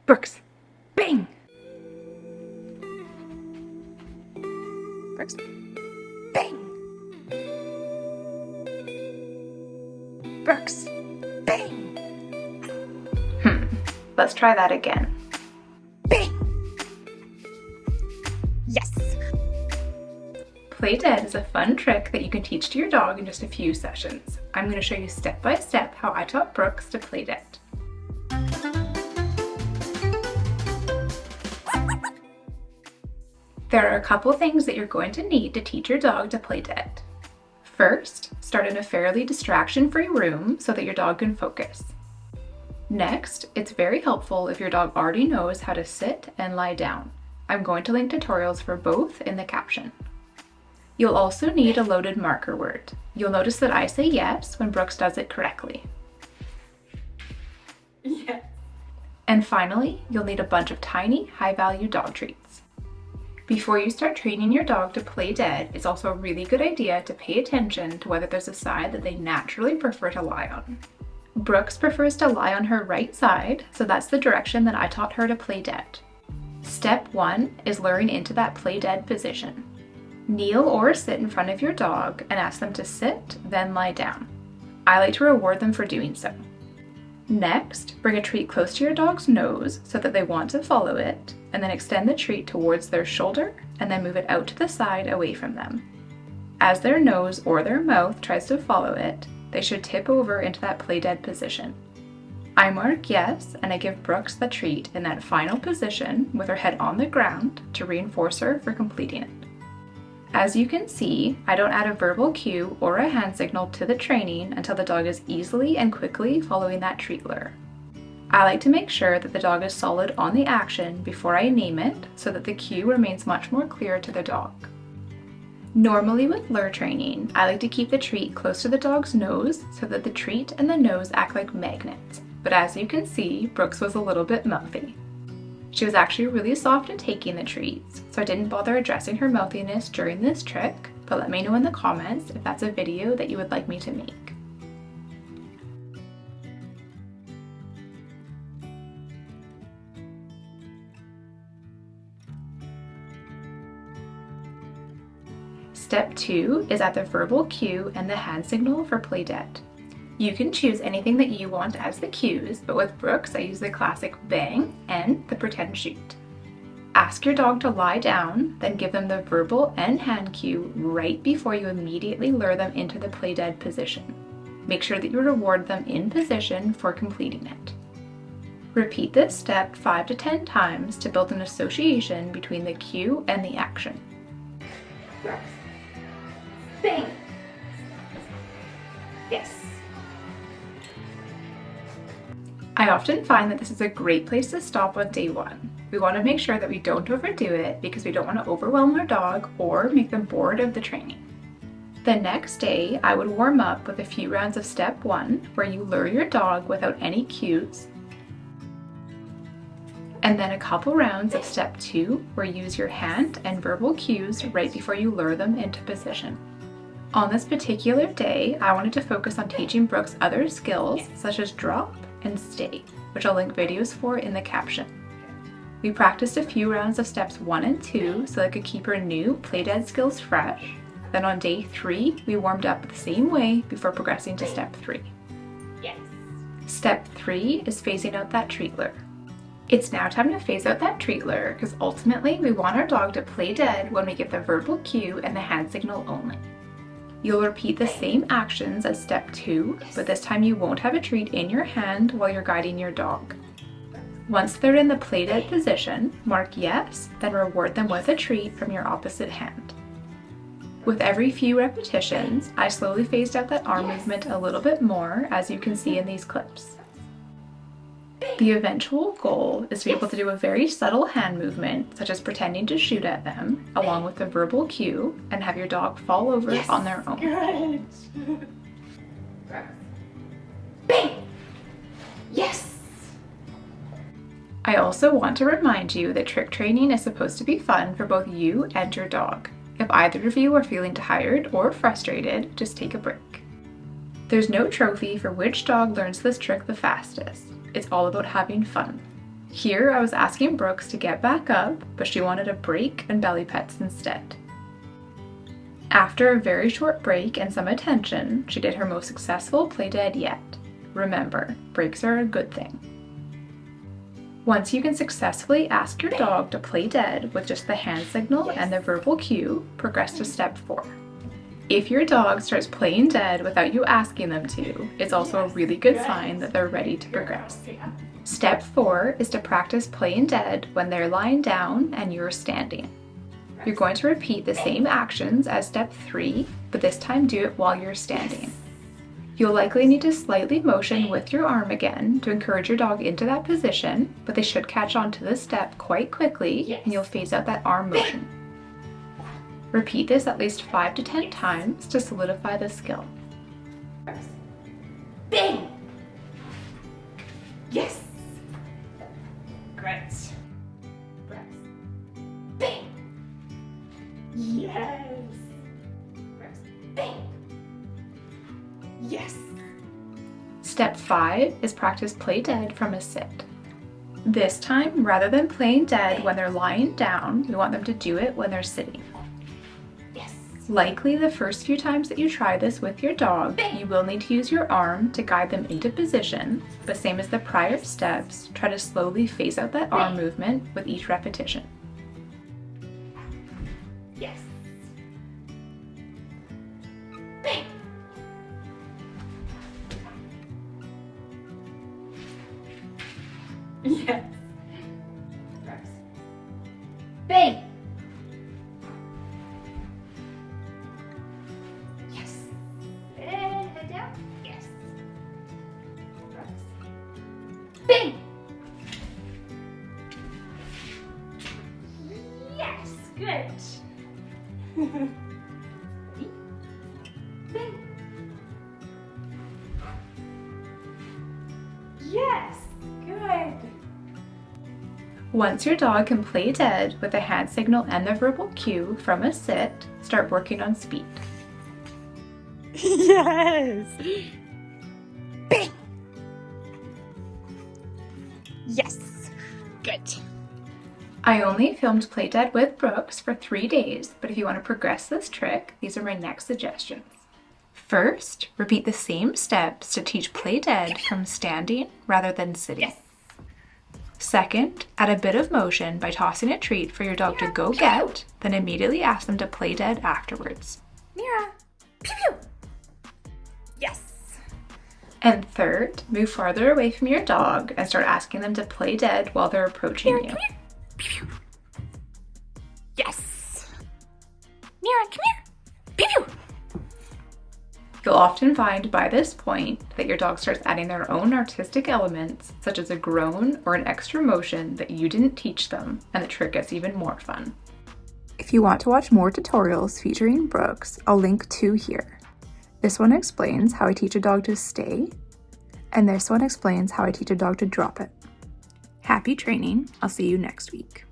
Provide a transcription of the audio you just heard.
Brooks, bang! Brooks, bang! Brooks, bang! Let's try that again. Bang! Yes! Play dead is a fun trick that you can teach to your dog in just a few sessions. I'm going to show you step by step how I taught Brooks to play dead. There are a couple things that you're going to need to teach your dog to play dead. First, start in a fairly distraction-free room so that your dog can focus. Next, it's very helpful if your dog already knows how to sit and lie down. I'm going to link tutorials for both in the caption. You'll also need a loaded marker word. You'll notice that I say yes when Brooks does it correctly. Yes. And finally, you'll need a bunch of tiny, high-value dog treats. Before you start training your dog to play dead, it's also a really good idea to pay attention to whether there's a side that they naturally prefer to lie on. Brooks prefers to lie on her right side, so that's the direction that I taught her to play dead. Step 1 is luring into that play dead position. Kneel or sit in front of your dog and ask them to sit, then lie down. I like to reward them for doing so. Next, bring a treat close to your dog's nose so that they want to follow it, and then extend the treat towards their shoulder and then move it out to the side away from them. As their nose or their mouth tries to follow it, they should tip over into that play dead position. I mark yes, and I give Brooks the treat in that final position with her head on the ground to reinforce her for completing it. As you can see, I don't add a verbal cue or a hand signal to the training until the dog is easily and quickly following that treat lure. I like to make sure that the dog is solid on the action before I name it so that the cue remains much more clear to the dog. Normally with lure training, I like to keep the treat close to the dog's nose so that the treat and the nose act like magnets, but as you can see, Brooks was a little bit mouthy. She was actually really soft in taking the treats, so I didn't bother addressing her mouthiness during this trick, but let me know in the comments if that's a video that you would like me to make. Step 2 is at the verbal cue and the hand signal for play dead. You can choose anything that you want as the cues, but with Brooks I use the classic bang and the pretend shoot. Ask your dog to lie down, then give them the verbal and hand cue right before you immediately lure them into the play dead position. Make sure that you reward them in position for completing it. Repeat this step 5 to 10 times to build an association between the cue and the action. Brooks. Bang! Yes. I often find that this is a great place to stop on day 1. We want to make sure that we don't overdo it because we don't want to overwhelm our dog or make them bored of the training. The next day, I would warm up with a few rounds of step 1 where you lure your dog without any cues, and then a couple rounds of step 2 where you use your hand and verbal cues right before you lure them into position. On this particular day, I wanted to focus on teaching Brooks other skills such as drop and stay, which I'll link videos for in the caption. We practiced a few rounds of steps 1 and 2 so I could keep her new play dead skills fresh. Then on day 3, we warmed up the same way before progressing to step 3. Yes. Step 3 is phasing out that treat lure. It's now time to phase out that treat lure because ultimately we want our dog to play dead when we give the verbal cue and the hand signal only. You'll repeat the same actions as step 2, but this time you won't have a treat in your hand while you're guiding your dog. Once they're in the play dead position, mark yes, then reward them with a treat from your opposite hand. With every few repetitions, I slowly phased out that arm movement a little bit more, as you can see in these clips. The eventual goal is to be able to do a very subtle hand movement, such as pretending to shoot at them, along with the verbal cue, and have your dog fall over on their own. Good. Bang! Yes! I also want to remind you that trick training is supposed to be fun for both you and your dog. If either of you are feeling tired or frustrated, just take a break. There's no trophy for which dog learns this trick the fastest. It's all about having fun. Here I was asking Brooks to get back up, but she wanted a break and belly pets instead. After a very short break and some attention, she did her most successful play dead yet. Remember, breaks are a good thing. Once you can successfully ask your dog to play dead with just the hand signal and the verbal cue, progress to step 4. If your dog starts playing dead without you asking them to, it's also a really good sign that they're ready to progress. Step 4 is to practice playing dead when they're lying down and you're standing. You're going to repeat the same actions as step 3, but this time do it while you're standing. You'll likely need to slightly motion with your arm again to encourage your dog into that position, but they should catch on to this step quite quickly and you'll phase out that arm motion. Repeat this at least 5 to 10 times to solidify the skill. Bang! Yes! Great. Press. Bang! Yes! Press. Bang! Yes! Step 5 is practice play dead from a sit. This time, rather than playing dead when they're lying down, we want them to do it when they're sitting. Yes! Likely the first few times that you try this with your dog, you will need to use your arm to guide them into position, but same as the prior steps, try to slowly phase out that arm movement with each repetition. Yes! Bang! Yes! Press. Bang! Yes! And head down. Yes. Press. Bang! Yes! Good. Ready? Bang! Yes! Good. Once your dog can play dead with the hand signal and the verbal cue from a sit, start working on speed. Yes! Bang! Yes! Good. I only filmed play dead with Brooks for 3 days, but if you want to progress this trick, these are my next suggestions. First, repeat the same steps to teach play dead from standing rather than sitting. Yes. Second, add a bit of motion by tossing a treat for your dog to go get, then immediately ask them to play dead afterwards. Mira! Pew pew! Yes! And third, move farther away from your dog and start asking them to play dead while they're approaching Mira, you. come here! Pew pew! Yes! Mira, come here! Pew pew! You'll often find by this point that your dog starts adding their own artistic elements, such as a groan or an extra motion that you didn't teach them, and the trick gets even more fun. If you want to watch more tutorials featuring Brooks, I'll link 2 here. This one explains how I teach a dog to stay, and this one explains how I teach a dog to drop it. Happy training! I'll see you next week.